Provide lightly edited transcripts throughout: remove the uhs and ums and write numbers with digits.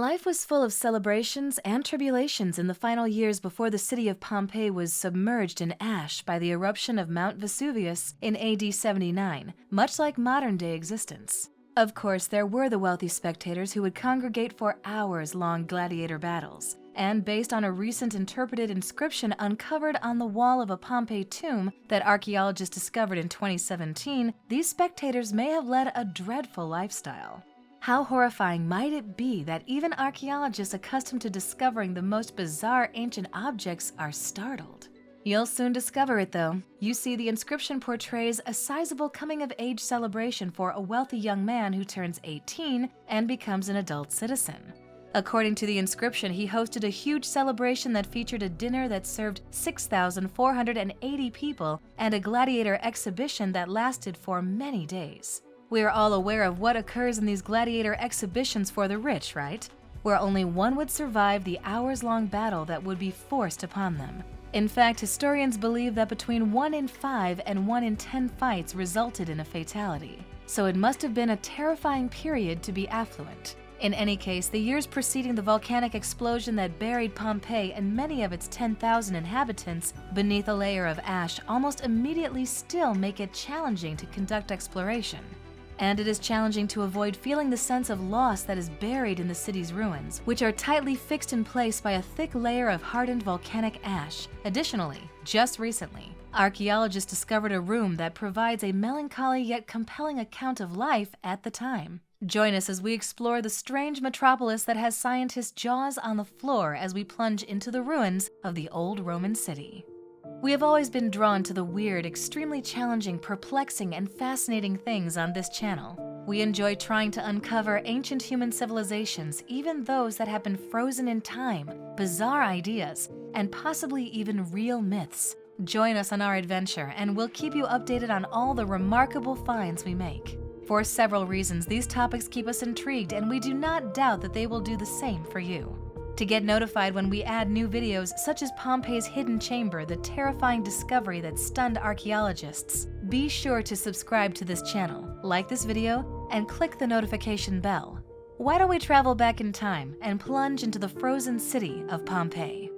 Life was full of celebrations and tribulations in the final years before the city of Pompeii was submerged in ash by the eruption of Mount Vesuvius in AD 79, much like modern-day existence. Of course, there were the wealthy spectators who would congregate for hours-long gladiator battles, and based on a recent interpreted inscription uncovered on the wall of a Pompeii tomb that archaeologists discovered in 2017, these spectators may have led a dreadful lifestyle. How horrifying might it be that even archaeologists accustomed to discovering the most bizarre ancient objects are startled? You'll soon discover it though. You see, the inscription portrays a sizable coming-of-age celebration for a wealthy young man who turns 18 and becomes an adult citizen. According to the inscription, he hosted a huge celebration that featured a dinner that served 6,480 people and a gladiator exhibition that lasted for many days. We are all aware of what occurs in these gladiator exhibitions for the rich, right? Where only one would survive the hours-long battle that would be forced upon them. In fact, historians believe that between 1 in 5 and 1 in 10 fights resulted in a fatality. So it must have been a terrifying period to be affluent. In any case, the years preceding the volcanic explosion that buried Pompeii and many of its 10,000 inhabitants beneath a layer of ash almost immediately still make it challenging to conduct exploration. And it is challenging to avoid feeling the sense of loss that is buried in the city's ruins, which are tightly fixed in place by a thick layer of hardened volcanic ash. Additionally, just recently, archaeologists discovered a room that provides a melancholy yet compelling account of life at the time. Join us as we explore the strange metropolis that has scientists' jaws on the floor as we plunge into the ruins of the old Roman city. We have always been drawn to the weird, extremely challenging, perplexing, and fascinating things on this channel. We enjoy trying to uncover ancient human civilizations, even those that have been frozen in time, bizarre ideas, and possibly even real myths. Join us on our adventure, and we'll keep you updated on all the remarkable finds we make. For several reasons, these topics keep us intrigued, and we do not doubt that they will do the same for you. To get notified when we add new videos such as Pompeii's hidden chamber, the terrifying discovery that stunned archaeologists, be sure to subscribe to this channel, like this video, and click the notification bell. Why don't we travel back in time and plunge into the frozen city of Pompeii?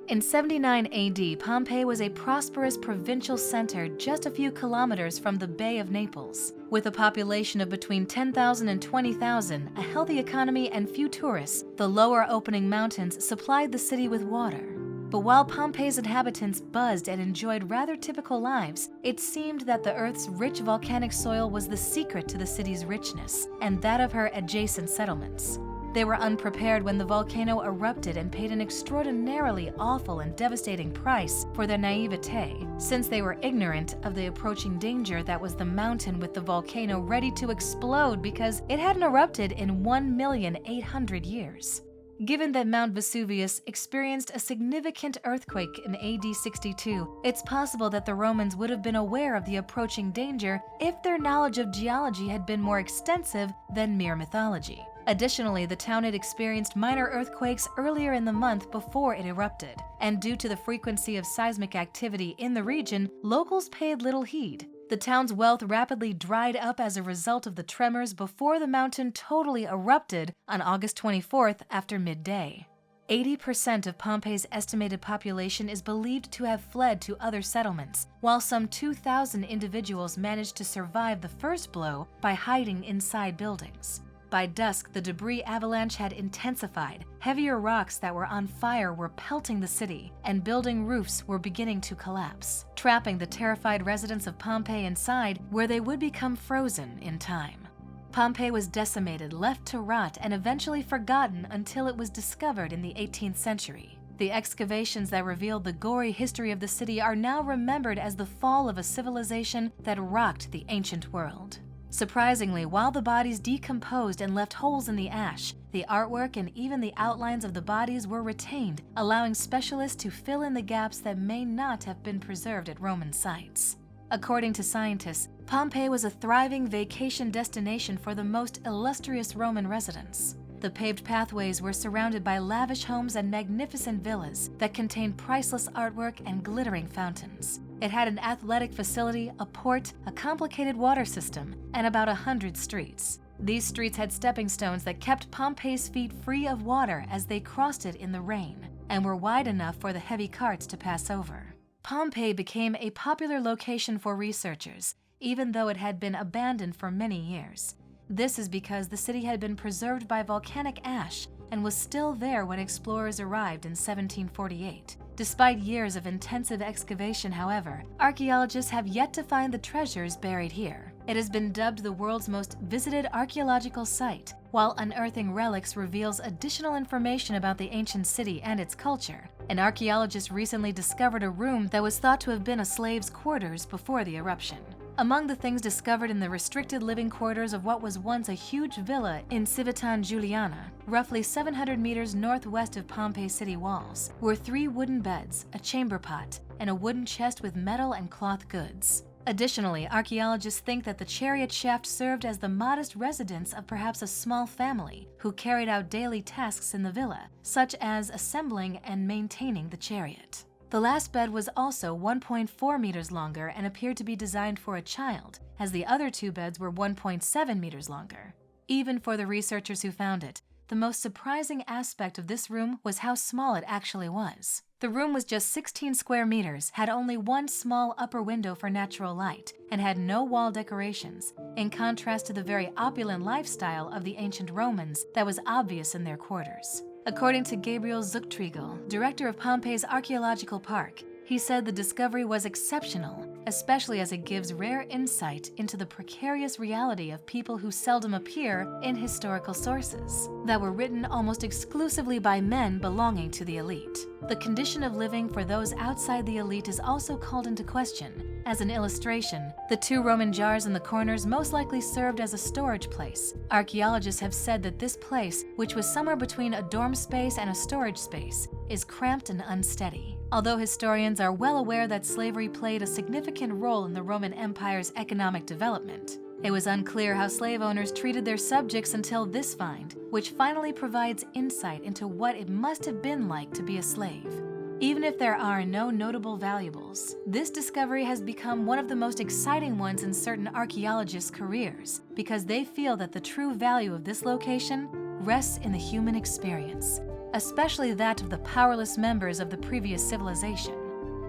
In 79 AD, Pompeii was a prosperous provincial center just a few kilometers from the Bay of Naples. With a population of between 10,000 and 20,000, a healthy economy, and few tourists, the lower opening mountains supplied the city with water. But while Pompeii's inhabitants buzzed and enjoyed rather typical lives, it seemed that the Earth's rich volcanic soil was the secret to the city's richness, and that of her adjacent settlements. They were unprepared when the volcano erupted and paid an extraordinarily awful and devastating price for their naivete, since they were ignorant of the approaching danger that was the mountain with the volcano ready to explode because it hadn't erupted in 1,800,000 years. Given that Mount Vesuvius experienced a significant earthquake in AD 62, it's possible that the Romans would have been aware of the approaching danger if their knowledge of geology had been more extensive than mere mythology. Additionally, the town had experienced minor earthquakes earlier in the month before it erupted, and due to the frequency of seismic activity in the region, locals paid little heed. The town's wealth rapidly dried up as a result of the tremors before the mountain totally erupted on August 24th after midday. 80% of Pompeii's estimated population is believed to have fled to other settlements, while some 2,000 individuals managed to survive the first blow by hiding inside buildings. By dusk, the debris avalanche had intensified. Heavier rocks that were on fire were pelting the city, and building roofs were beginning to collapse, trapping the terrified residents of Pompeii inside, where they would become frozen in time. Pompeii was decimated, left to rot, and eventually forgotten until it was discovered in the 18th century. The excavations that revealed the gory history of the city are now remembered as the fall of a civilization that rocked the ancient world. Surprisingly, while the bodies decomposed and left holes in the ash, the artwork and even the outlines of the bodies were retained, allowing specialists to fill in the gaps that may not have been preserved at Roman sites. According to scientists, Pompeii was a thriving vacation destination for the most illustrious Roman residents. The paved pathways were surrounded by lavish homes and magnificent villas that contained priceless artwork and glittering fountains. It had an athletic facility, a port, a complicated water system, and about 100 streets. These streets had stepping stones that kept Pompeii's feet free of water as they crossed it in the rain, and were wide enough for the heavy carts to pass over. Pompeii became a popular location for researchers, even though it had been abandoned for many years. This is because the city had been preserved by volcanic ash and was still there when explorers arrived in 1748. Despite years of intensive excavation, however, archaeologists have yet to find the treasures buried here. It has been dubbed the world's most visited archaeological site, while unearthing relics reveals additional information about the ancient city and its culture. An archaeologist recently discovered a room that was thought to have been a slave's quarters before the eruption. Among the things discovered in the restricted living quarters of what was once a huge villa in Civitan Juliana, roughly 700 meters northwest of Pompeii city walls, were 3 wooden beds, a chamber pot, and a wooden chest with metal and cloth goods. Additionally, archaeologists think that the chariot shaft served as the modest residence of perhaps a small family who carried out daily tasks in the villa, such as assembling and maintaining the chariot. The last bed was also 1.4 meters longer and appeared to be designed for a child, as the other 2 beds were 1.7 meters longer. Even for the researchers who found it, the most surprising aspect of this room was how small it actually was. The room was just 16 square meters, had only one small upper window for natural light, and had no wall decorations, in contrast to the very opulent lifestyle of the ancient Romans that was obvious in their quarters. According to Gabriel Zuchtriegel, director of Pompeii's archaeological park, he said the discovery was exceptional, especially as it gives rare insight into the precarious reality of people who seldom appear in historical sources, that were written almost exclusively by men belonging to the elite. The condition of living for those outside the elite is also called into question. As an illustration, the 2 Roman jars in the corners most likely served as a storage place. Archaeologists have said that this place, which was somewhere between a dorm space and a storage space, is cramped and unsteady. Although historians are well aware that slavery played a significant role in the Roman Empire's economic development, it was unclear how slave owners treated their subjects until this find, which finally provides insight into what it must have been like to be a slave. Even if there are no notable valuables, this discovery has become one of the most exciting ones in certain archaeologists' careers because they feel that the true value of this location rests in the human experience, especially that of the powerless members of the previous civilization.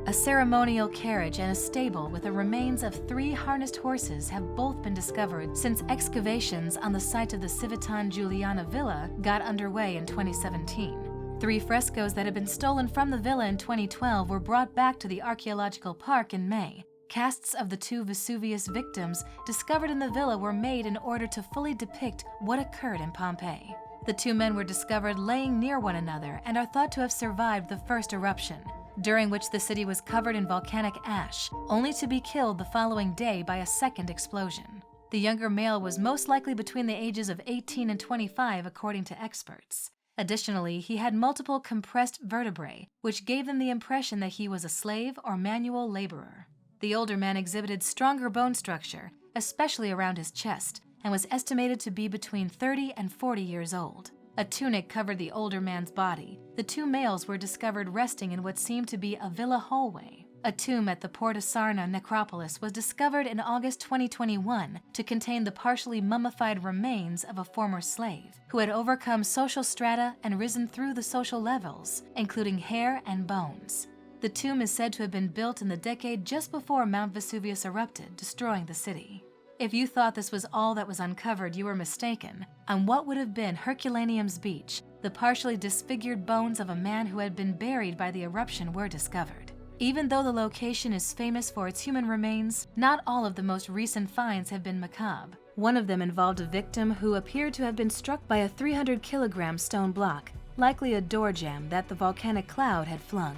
A ceremonial carriage and a stable with the remains of 3 harnessed horses have both been discovered since excavations on the site of the Civitan Juliana villa got underway in 2017. 3 frescoes that had been stolen from the villa in 2012 were brought back to the archaeological park in May. Casts of the 2 Vesuvius victims discovered in the villa were made in order to fully depict what occurred in Pompeii. The 2 men were discovered laying near one another and are thought to have survived the first eruption, during which the city was covered in volcanic ash, only to be killed the following day by a second explosion. The younger male was most likely between the ages of 18 and 25, according to experts. Additionally, he had multiple compressed vertebrae, which gave them the impression that he was a slave or manual laborer. The older man exhibited stronger bone structure, especially around his chest, and was estimated to be between 30 and 40 years old. A tunic covered the older man's body. The 2 males were discovered resting in what seemed to be a villa hallway. A tomb at the Porta Sarna necropolis was discovered in August 2021 to contain the partially mummified remains of a former slave who had overcome social strata and risen through the social levels, including hair and bones. The tomb is said to have been built in the decade just before Mount Vesuvius erupted, destroying the city. If you thought this was all that was uncovered, you were mistaken. On what would have been Herculaneum's beach, the partially disfigured bones of a man who had been buried by the eruption were discovered. Even though the location is famous for its human remains, not all of the most recent finds have been macabre. One of them involved a victim who appeared to have been struck by a 300-kilogram stone block, likely a door jamb that the volcanic cloud had flung.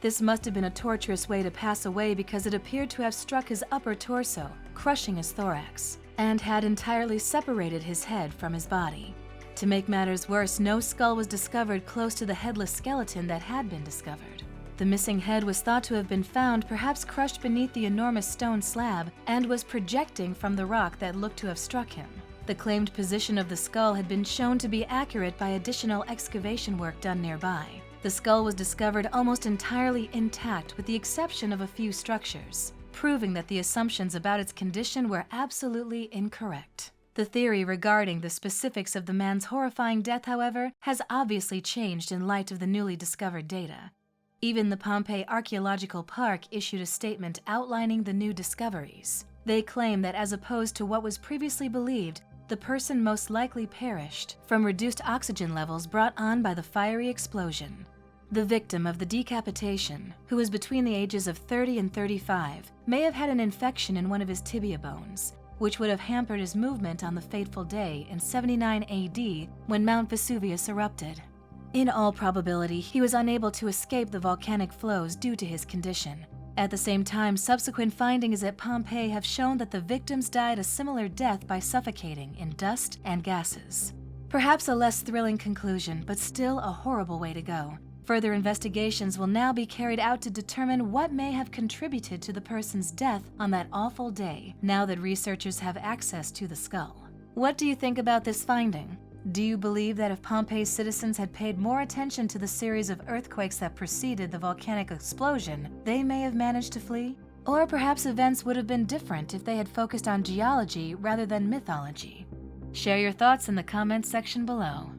This must have been a torturous way to pass away because it appeared to have struck his upper torso, crushing his thorax, and had entirely separated his head from his body. To make matters worse, no skull was discovered close to the headless skeleton that had been discovered. The missing head was thought to have been found perhaps crushed beneath the enormous stone slab and was projecting from the rock that looked to have struck him. The claimed position of the skull had been shown to be accurate by additional excavation work done nearby. The skull was discovered almost entirely intact with the exception of a few structures, proving that the assumptions about its condition were absolutely incorrect. The theory regarding the specifics of the man's horrifying death, however, has obviously changed in light of the newly discovered data. Even the Pompeii Archaeological Park issued a statement outlining the new discoveries. They claim that as opposed to what was previously believed, the person most likely perished from reduced oxygen levels brought on by the fiery explosion. The victim of the decapitation, who was between the ages of 30 and 35, may have had an infection in one of his tibia bones, which would have hampered his movement on the fateful day in 79 AD when Mount Vesuvius erupted. In all probability, he was unable to escape the volcanic flows due to his condition. At the same time, subsequent findings at Pompeii have shown that the victims died a similar death by suffocating in dust and gases. Perhaps a less thrilling conclusion, but still a horrible way to go. Further investigations will now be carried out to determine what may have contributed to the person's death on that awful day, now that researchers have access to the skull. What do you think about this finding? Do you believe that if Pompeii's citizens had paid more attention to the series of earthquakes that preceded the volcanic explosion, they may have managed to flee? Or perhaps events would have been different if they had focused on geology rather than mythology? Share your thoughts in the comments section below.